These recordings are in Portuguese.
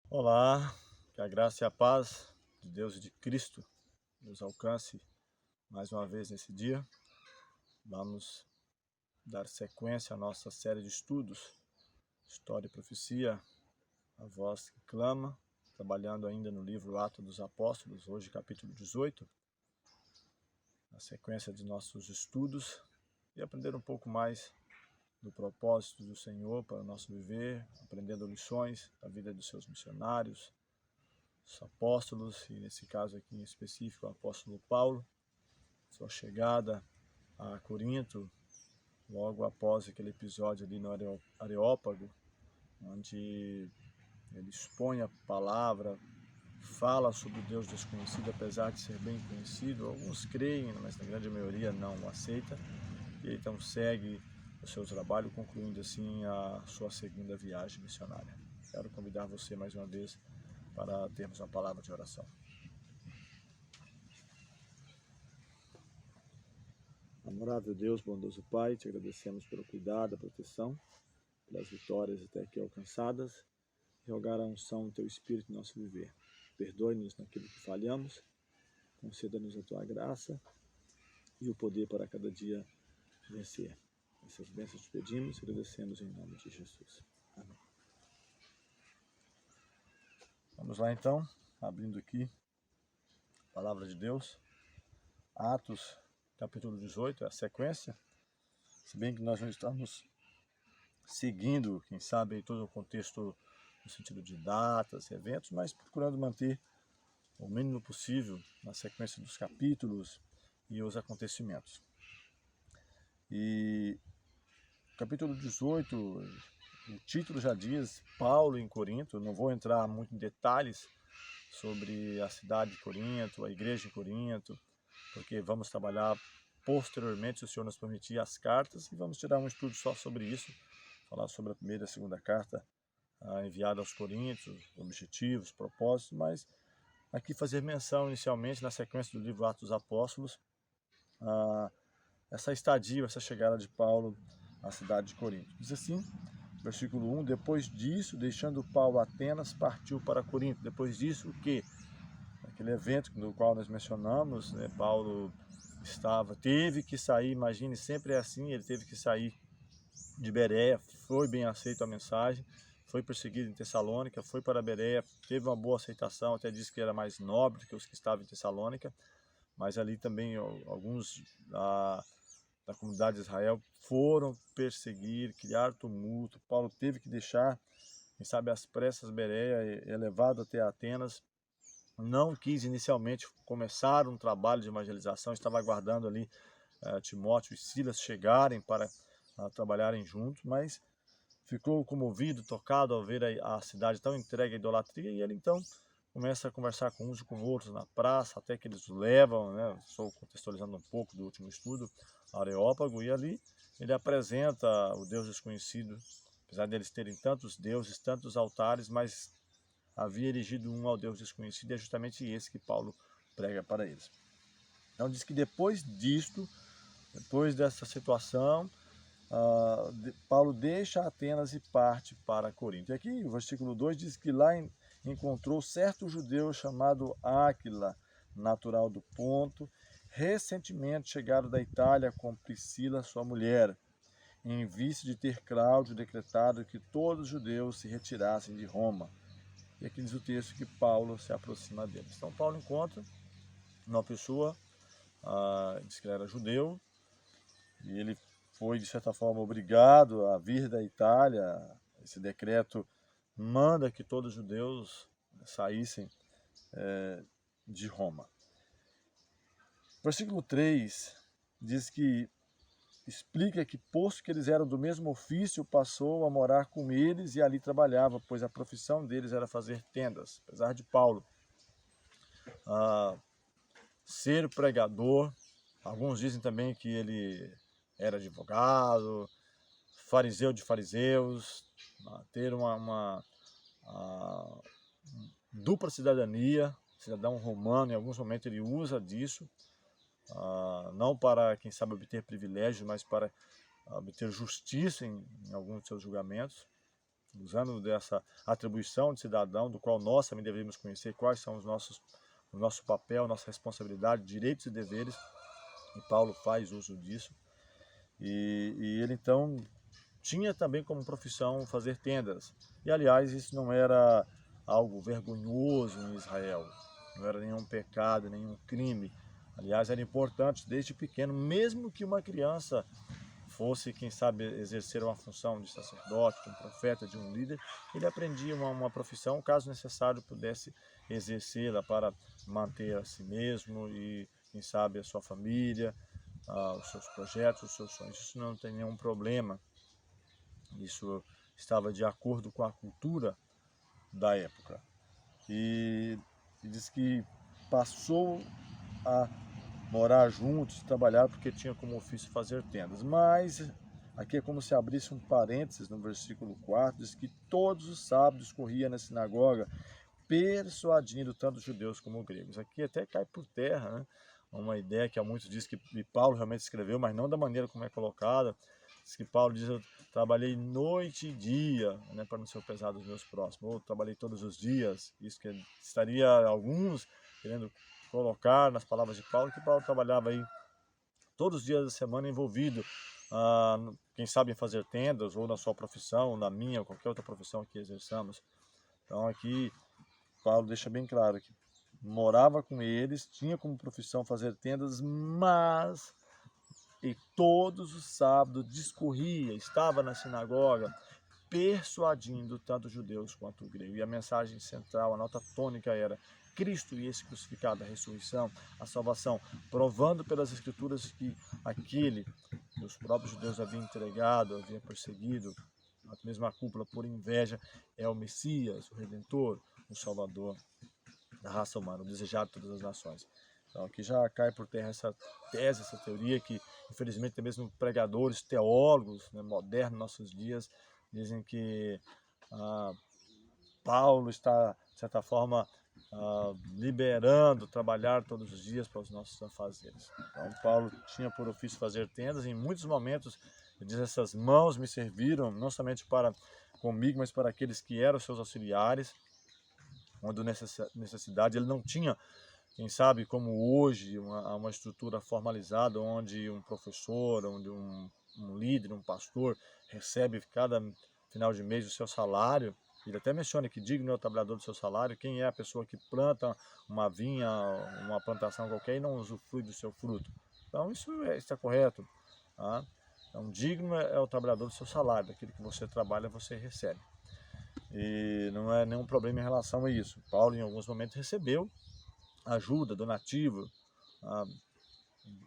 Olá, que a graça e a paz de Deus e de Cristo nos alcance mais uma vez nesse dia. Vamos dar sequência à nossa série de estudos, História e Profecia, a voz que clama, trabalhando ainda no livro Atos dos Apóstolos, hoje capítulo 18, a sequência de nossos estudos e aprender um pouco mais do propósito do Senhor para o nosso viver, aprendendo lições da vida dos seus missionários, os apóstolos, e nesse caso aqui em específico o apóstolo Paulo, sua chegada a Corinto, logo após aquele episódio ali no Areópago, onde ele expõe a palavra, fala sobre o Deus desconhecido, apesar de ser bem conhecido. Alguns creem, mas na grande maioria não o aceita, e ele então segue o seu trabalho, concluindo assim a sua segunda viagem missionária. Quero convidar você mais uma vez para termos uma palavra de oração. Amorável Deus, bondoso Pai, te agradecemos pelo cuidado, a proteção, pelas vitórias até aqui alcançadas, e rogar a unção do Teu Espírito em nosso viver. Perdoe-nos naquilo que falhamos, conceda-nos a Tua graça e o poder para cada dia vencer. Essas bênçãos te pedimos e agradecemos em nome de Jesus. Amém. Vamos lá então, abrindo aqui a Palavra de Deus, Atos capítulo 18, é a sequência, se bem que nós não estamos seguindo, quem sabe, todo o contexto no sentido de datas, eventos, mas procurando manter o mínimo possível na sequência dos capítulos e os acontecimentos. E capítulo 18, o título já diz Paulo em Corinto. Não vou entrar muito em detalhes sobre a cidade de Corinto, a igreja de Corinto, porque vamos trabalhar posteriormente, se o Senhor nos permitir, as cartas, e vamos tirar um estudo só sobre isso, falar sobre a primeira e a segunda carta enviada aos Coríntios, objetivos, propósitos, mas aqui fazer menção inicialmente, na sequência do livro Atos dos Apóstolos, essa estadia, essa chegada de Paulo à cidade de Corinto. Diz assim, versículo 1, depois disso, deixando Paulo Atenas, partiu para Corinto. Depois disso, o quê? Aquele evento no qual nós mencionamos, né, Paulo teve que sair, imagine, sempre é assim, ele teve que sair de Bereia, foi bem aceito a mensagem, foi perseguido em Tessalônica, foi para Bereia, teve uma boa aceitação, até disse que era mais nobre do que os que estavam em Tessalônica, mas ali também alguns da comunidade de Israel foram perseguir, criar tumulto. Paulo teve que deixar, quem sabe, às pressas Bereia, levado até Atenas. Não quis inicialmente começar um trabalho de evangelização, estava aguardando ali Timóteo e Silas chegarem para trabalharem juntos, mas ficou comovido, tocado ao ver a cidade tão entregue à idolatria, e ele então começa a conversar com uns e com outros na praça, até que eles o levam, né? Estou contextualizando um pouco do último estudo, Areópago, e ali ele apresenta o Deus desconhecido, apesar deles terem tantos deuses, tantos altares, mas havia erigido um ao Deus desconhecido, e é justamente esse que Paulo prega para eles. Então diz que depois disto, depois dessa situação, Paulo deixa Atenas e parte para Corinto. E aqui o versículo 2 diz que lá encontrou certo judeu chamado Áquila, natural do Ponto, recentemente chegado da Itália com Priscila, sua mulher, em vista de ter Cláudio decretado que todos os judeus se retirassem de Roma. E aqui diz o texto que Paulo se aproxima deles. Então Paulo encontra uma pessoa, diz que ele era judeu, e ele foi de certa forma obrigado a vir da Itália. Esse decreto manda que todos os judeus saíssem de Roma. Versículo 3 diz que explica que, posto que eles eram do mesmo ofício, passou a morar com eles e ali trabalhava, pois a profissão deles era fazer tendas. Apesar de Paulo ser pregador, alguns dizem também que ele era advogado, fariseu de fariseus, ter uma dupla cidadania, cidadão romano. Em alguns momentos ele usa disso, não para, quem sabe, obter privilégios, mas para obter justiça em alguns de seus julgamentos. usando dessa atribuição de cidadão, do qual nós também devemos conhecer quais são o nosso papel, nossa responsabilidade, direitos e deveres, e Paulo faz uso disso. E ele então tinha também como profissão fazer tendas. E aliás, isso não era algo vergonhoso em Israel, não era nenhum pecado, nenhum crime. Aliás, era importante desde pequeno, mesmo que uma criança fosse, quem sabe, exercer uma função de sacerdote, de um profeta, de um líder, ele aprendia uma profissão, caso necessário, pudesse exercê-la para manter a si mesmo e, quem sabe, a sua família, os seus projetos, os seus sonhos. Isso não tem nenhum problema. Isso estava de acordo com a cultura da época. E diz que passou a morar juntos, trabalhar, porque tinha como ofício fazer tendas. Mas aqui é como se abrisse um parênteses no versículo 4, diz que todos os sábados corria na sinagoga, persuadindo tanto judeus como gregos. Aqui até cai por terra, né? Uma ideia que há muitos dizem que Paulo realmente escreveu, mas não da maneira como é colocada. Diz que Paulo diz: eu trabalhei noite e dia, né, para não ser pesado aos meus próximos, ou trabalhei todos os dias. Isso que estaria alguns querendo colocar nas palavras de Paulo, que Paulo trabalhava aí todos os dias da semana envolvido, quem sabe em fazer tendas, ou na sua profissão, ou na minha, ou qualquer outra profissão que exerçamos. Então aqui Paulo deixa bem claro que morava com eles, tinha como profissão fazer tendas, mas e todos os sábados discorria, estava na sinagoga, persuadindo tanto judeus quanto gregos. E a mensagem central, a nota tônica era: Cristo e esse crucificado, a ressurreição, a salvação, provando pelas Escrituras que aquele que os próprios judeus haviam entregado, haviam perseguido, a mesma cúpula por inveja, é o Messias, o Redentor, o Salvador da raça humana, o desejado de todas as nações. Então aqui já cai por terra essa tese, essa teoria que, infelizmente, tem mesmo pregadores, teólogos, né, modernos nos nossos dias, dizem que Paulo está, de certa forma, liberando trabalhar todos os dias para os nossos afazeres. Então Paulo tinha por ofício fazer tendas, e em muitos momentos ele diz: essas mãos me serviram não somente para comigo, mas para aqueles que eram seus auxiliares, quando necessidade. Ele não tinha, quem sabe, como hoje, uma estrutura formalizada, onde um professor, onde um líder, um pastor recebe cada final de mês o seu salário. Ele até menciona que digno é o trabalhador do seu salário. Quem é a pessoa que planta uma vinha, uma plantação qualquer, e não usufrui do seu fruto? Então isso está correto. Tá? Então digno é o trabalhador do seu salário, daquilo que você trabalha, você recebe. E não é nenhum problema em relação a isso. Paulo, em alguns momentos, recebeu ajuda, donativo,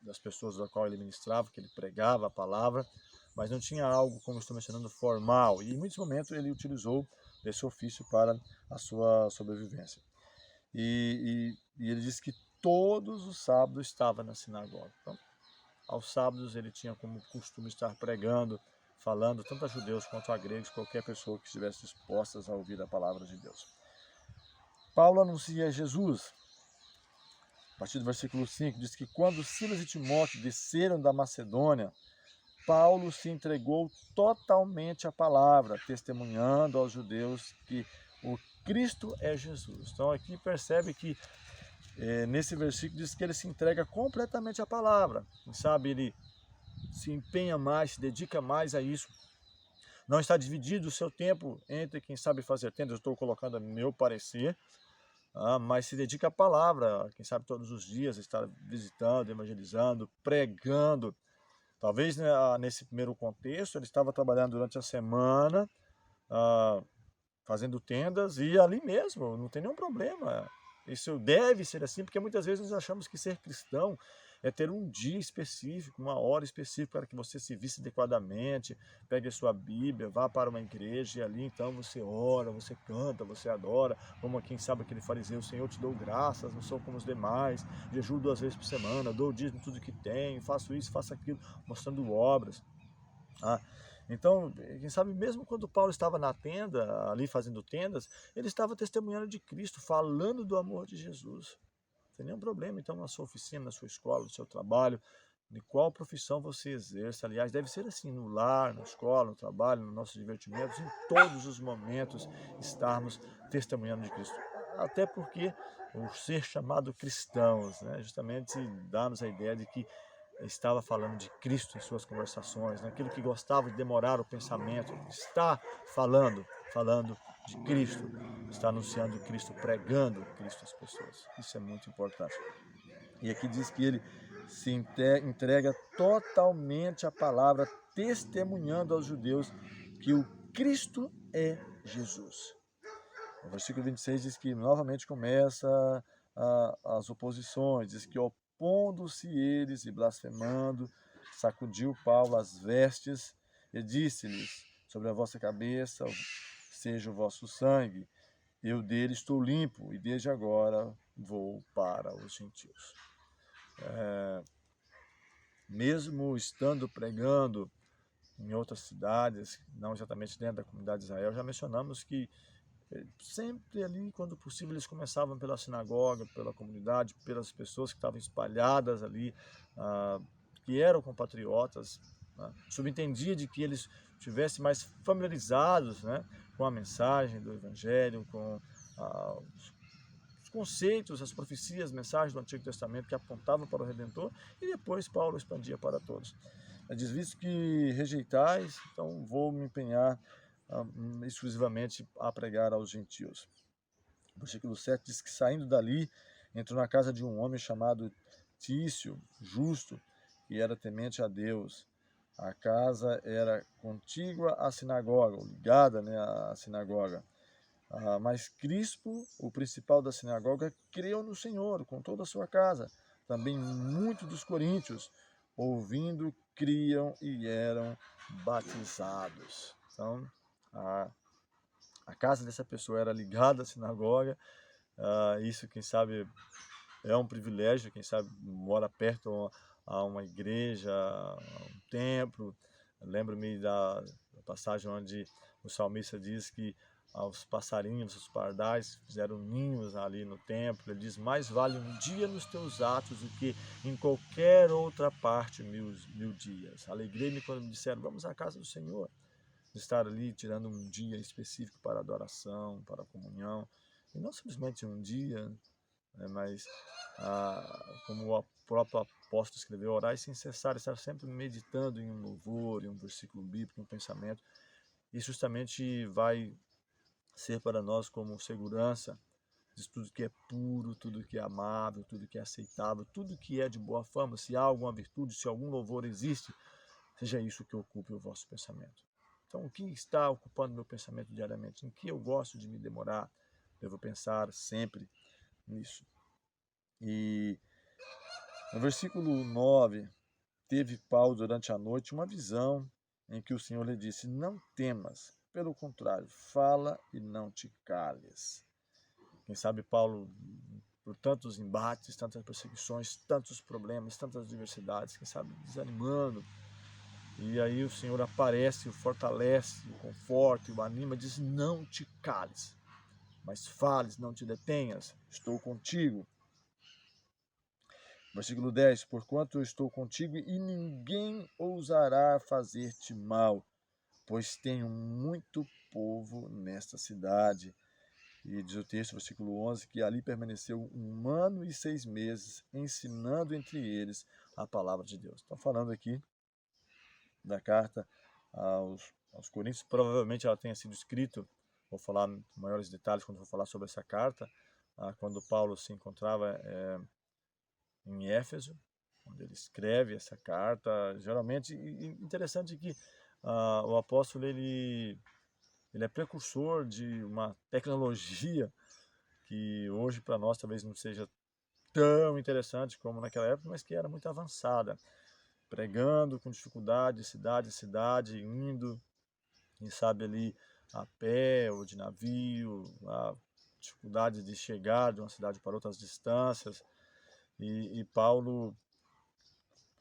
das pessoas da qual ele ministrava, que ele pregava a palavra, mas não tinha algo, como estou mencionando, formal. E em muitos momentos ele utilizou esse ofício para a sua sobrevivência. E ele disse que todos os sábados estava na sinagoga. Então, aos sábados ele tinha como costume estar pregando, falando tanto a judeus quanto a gregos, qualquer pessoa que estivesse disposta a ouvir a palavra de Deus. Paulo anuncia Jesus. A partir do versículo 5, diz que quando Silas e Timóteo desceram da Macedônia, Paulo se entregou totalmente à palavra, testemunhando aos judeus que o Cristo é Jesus. Então aqui percebe que nesse versículo diz que ele se entrega completamente à palavra. Quem sabe ele se empenha mais, se dedica mais a isso. Não está dividido o seu tempo entre quem sabe fazer tendas, eu estou colocando a meu parecer, mas se dedica à palavra, quem sabe todos os dias, estar visitando, evangelizando, pregando. Talvez, né, nesse primeiro contexto ele estava trabalhando durante a semana, fazendo tendas, e ali mesmo, não tem nenhum problema. Isso deve ser assim, porque muitas vezes nós achamos que ser cristão é ter um dia específico, uma hora específica para que você se vista adequadamente, pegue a sua Bíblia, vá para uma igreja e ali então você ora, você canta, você adora, como quem sabe aquele fariseu: Senhor, te dou graças, não sou como os demais, jejuo 2 vezes por semana, dou o dízimo tudo que tenho, faço isso, faço aquilo, mostrando obras. Então, quem sabe, mesmo quando Paulo estava na tenda, ali fazendo tendas, ele estava testemunhando de Cristo, falando do amor de Jesus. Não tem nenhum problema, então, na sua oficina, na sua escola, no seu trabalho, de qual profissão você exerce. Aliás, deve ser assim no lar, na escola, no trabalho, nos nossos divertimentos, em todos os momentos estarmos testemunhando de Cristo. Até porque o ser chamado cristãos, né, justamente dá-nos a ideia de que estava falando de Cristo em suas conversações, naquilo que gostava de demorar o pensamento, está falando de Cristo, está anunciando Cristo, pregando Cristo às pessoas. Isso é muito importante. E aqui diz que ele se entrega totalmente à palavra, testemunhando aos judeus que o Cristo é Jesus. O versículo 26 diz que novamente começa as oposições, diz que opondo-se eles e blasfemando, sacudiu Paulo as vestes e disse-lhes: sobre a vossa cabeça seja o vosso sangue, eu dele estou limpo e desde agora vou para os gentios. Mesmo estando pregando em outras cidades, não exatamente dentro da comunidade de Israel, já mencionamos que sempre ali, quando possível, eles começavam pela sinagoga, pela comunidade, pelas pessoas que estavam espalhadas ali, que eram compatriotas. Subentendia de que eles estivessem mais familiarizados, né, com a mensagem do Evangelho, com os conceitos, as profecias, as mensagens do Antigo Testamento que apontavam para o Redentor, e depois Paulo expandia para todos. Diz: visto que rejeitais, então vou me empenhar exclusivamente a pregar aos gentios. O versículo 7 diz que saindo dali, entrou na casa de um homem chamado Tício, justo, que era temente a Deus. A casa era contígua à sinagoga, ou ligada, né, à sinagoga. Mas Crispo, o principal da sinagoga, creu no Senhor com toda a sua casa. Também muitos dos coríntios, ouvindo, criam e eram batizados. Então, a casa dessa pessoa era ligada à sinagoga. Isso, quem sabe, é um privilégio. Quem sabe mora perto a uma igreja, a um templo. Lembro-me da passagem onde o salmista diz que os passarinhos, os pardais fizeram ninhos ali no templo. Ele diz: mais vale um dia nos teus atos do que em qualquer outra parte mil dias. Alegrei-me quando me disseram: vamos à casa do Senhor. Estar ali tirando um dia específico para adoração, para a comunhão, e não simplesmente um dia, né, mas como o próprio apóstolo escreveu, orar sem cessar, estar sempre meditando em um louvor, em um versículo bíblico, em um pensamento. Isso justamente vai ser para nós como segurança de tudo que é puro, tudo que é amável, tudo que é aceitável, tudo que é de boa fama. Se há alguma virtude, se algum louvor existe, seja isso que ocupe o vosso pensamento. Então, o que está ocupando meu pensamento diariamente? Em que eu gosto de me demorar? Devo pensar sempre nisso. E no versículo 9, teve Paulo durante a noite uma visão em que o Senhor lhe disse: não temas, pelo contrário, fala e não te cales. Quem sabe Paulo, por tantos embates, tantas perseguições, tantos problemas, tantas adversidades, quem sabe desanimando, e aí o Senhor aparece, o fortalece, o conforta, o anima, diz: não te cales, mas fales, não te detenhas, estou contigo. Versículo 10, porquanto eu estou contigo e ninguém ousará fazer-te mal, pois tenho muito povo nesta cidade. E diz o texto, versículo 11, que ali permaneceu 1 ano e 6 meses, ensinando entre eles a palavra de Deus. Estou falando aqui da carta aos Coríntios. Provavelmente ela tenha sido escrita, vou falar em maiores detalhes quando vou falar sobre essa carta, quando Paulo se encontrava em Éfeso, onde ele escreve essa carta. Geralmente, interessante que o apóstolo ele é precursor de uma tecnologia que hoje para nós talvez não seja tão interessante como naquela época, mas que era muito avançada, pregando com dificuldade, cidade a cidade, indo, quem sabe ali a pé ou de navio, a dificuldade de chegar de uma cidade para outras distâncias, e Paulo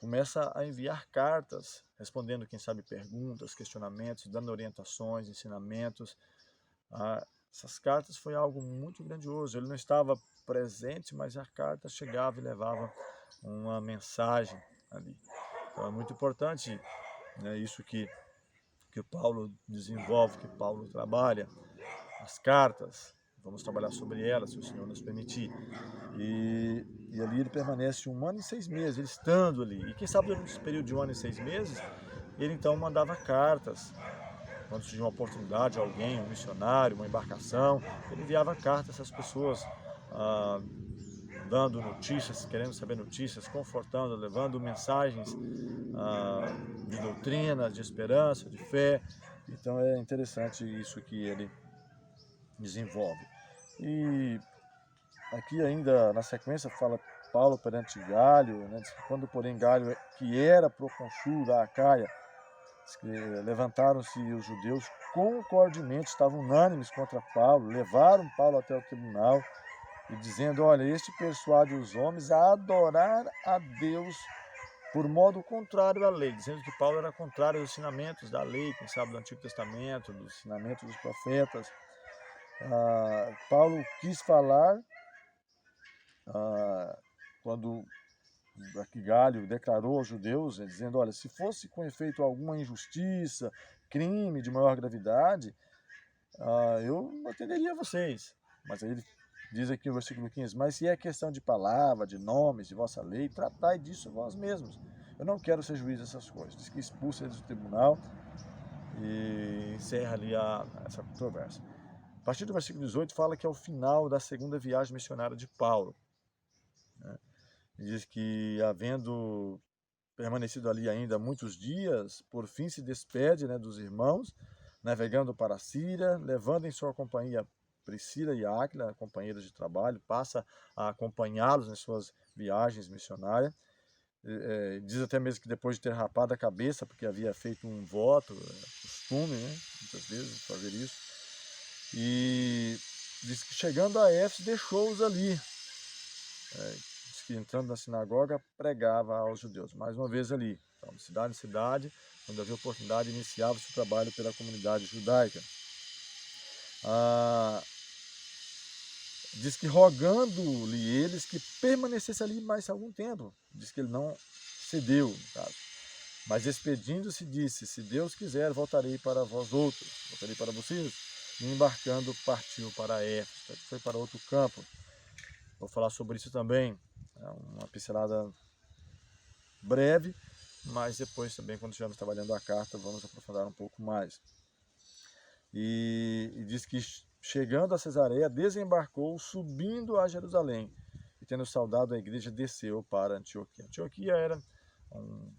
começa a enviar cartas, respondendo, quem sabe, perguntas, questionamentos, dando orientações, ensinamentos. Essas cartas foi algo muito grandioso. Ele não estava presente, mas a carta chegava e levava uma mensagem ali. Então é muito importante, né, isso que Paulo desenvolve, que Paulo trabalha, as cartas, vamos trabalhar sobre elas, se o Senhor nos permitir. E ali ele permanece 1 ano e 6 meses, ele estando ali. E quem sabe durante esse período de 1 ano e 6 meses, ele então mandava cartas. Quando surgia uma oportunidade, alguém, um missionário, uma embarcação, ele enviava cartas a essas pessoas, dando notícias, querendo saber notícias, confortando, levando mensagens de doutrina, de esperança, de fé. Então é interessante isso que ele desenvolve. E aqui ainda na sequência fala Paulo perante Galho, né, diz que quando porém Galho, que era proconsul da Acaia, levantaram-se os judeus concordemente, estavam unânimes contra Paulo, levaram Paulo até o tribunal e dizendo, olha, este persuade os homens a adorar a Deus por modo contrário à lei, dizendo que Paulo era contrário aos ensinamentos da lei, quem sabe do Antigo Testamento, dos ensinamentos dos profetas. Paulo quis falar, quando aqui Galho declarou aos judeus, dizendo, olha, se fosse com efeito alguma injustiça, crime de maior gravidade, eu atenderia a vocês. Mas aí ele diz aqui no versículo 15, mas se é questão de palavra, de nomes, de vossa lei, tratai disso vós mesmos. Eu não quero ser juiz dessas coisas. Diz que expulsa eles do tribunal e encerra ali essa controvérsia. A partir do versículo 18 fala que é o final da segunda viagem missionária de Paulo, né? Diz que, havendo permanecido ali ainda muitos dias, por fim se despede, né, dos irmãos, navegando para a Síria, levando em sua companhia Priscila e Áquila, companheiros de trabalho, passa a acompanhá-los nas suas viagens missionárias. Diz até mesmo que depois de ter rapado a cabeça, porque havia feito um voto, costume, né, muitas vezes fazer isso, e diz que chegando a Éfeso deixou-os ali. Diz que entrando na sinagoga pregava aos judeus, mais uma vez ali, então, de cidade em cidade, quando havia oportunidade, iniciava-se o trabalho pela comunidade judaica. Diz que rogando-lhe eles que permanecesse ali mais algum tempo. Diz que ele não cedeu, no caso. Mas despedindo-se, disse, se Deus quiser, voltarei para vós outros, voltarei para vocês. E embarcando, partiu para Éfeso, foi para outro campo. Vou falar sobre isso também, uma pincelada breve, mas depois também, quando estivermos trabalhando a carta, vamos aprofundar um pouco mais. E diz que chegando a Cesareia, desembarcou, subindo a Jerusalém, e tendo saudado a igreja, desceu para Antioquia. Antioquia era um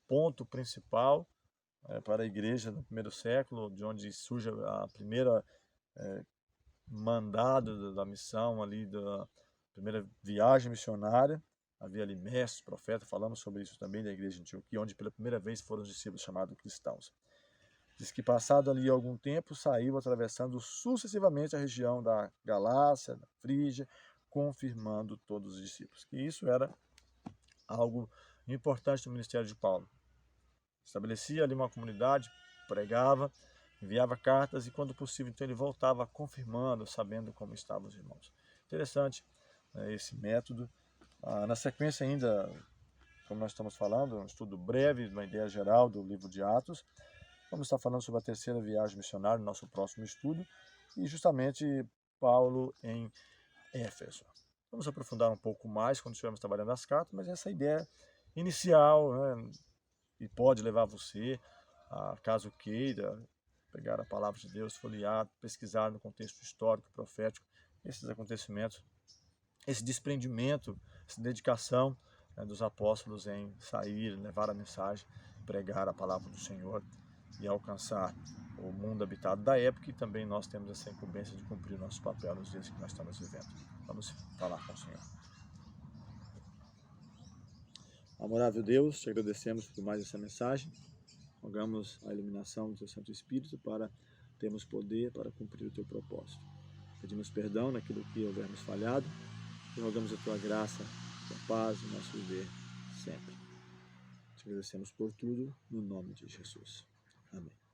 ponto principal para a igreja no primeiro século, de onde surge a primeira mandado da missão ali, da primeira viagem missionária. Havia ali mestres, profetas, falamos sobre isso também da igreja de Antioquia, onde pela primeira vez foram os discípulos chamados cristãos. Diz que passado ali algum tempo, saiu atravessando sucessivamente a região da Galácia, da Frígia, confirmando todos os discípulos. Que isso era algo importante do ministério de Paulo. Estabelecia ali uma comunidade, pregava, enviava cartas e, quando possível, então ele voltava confirmando, sabendo como estavam os irmãos. Interessante, né, esse método. Na sequência ainda, como nós estamos falando, um estudo breve, uma ideia geral do livro de Atos. Vamos estar falando sobre a terceira viagem missionária no nosso próximo estudo e justamente Paulo em Éfeso. Vamos aprofundar um pouco mais quando estivermos trabalhando as cartas, mas essa ideia inicial, né, e pode levar você, caso queira, pegar a palavra de Deus, folhear, pesquisar no contexto histórico, profético, esses acontecimentos, esse desprendimento, essa dedicação, né, dos apóstolos em sair, levar a mensagem, pregar a palavra do Senhor e alcançar o mundo habitado da época, e também nós temos essa incumbência de cumprir o nosso papel nos dias que nós estamos vivendo. Vamos falar com o Senhor. Amorável Deus, te agradecemos por mais essa mensagem. Rogamos a iluminação do teu Santo Espírito para termos poder para cumprir o teu propósito. Pedimos perdão naquilo que houvermos falhado e rogamos a tua graça, a tua paz no nosso viver sempre. Te agradecemos por tudo, no nome de Jesus. Amém.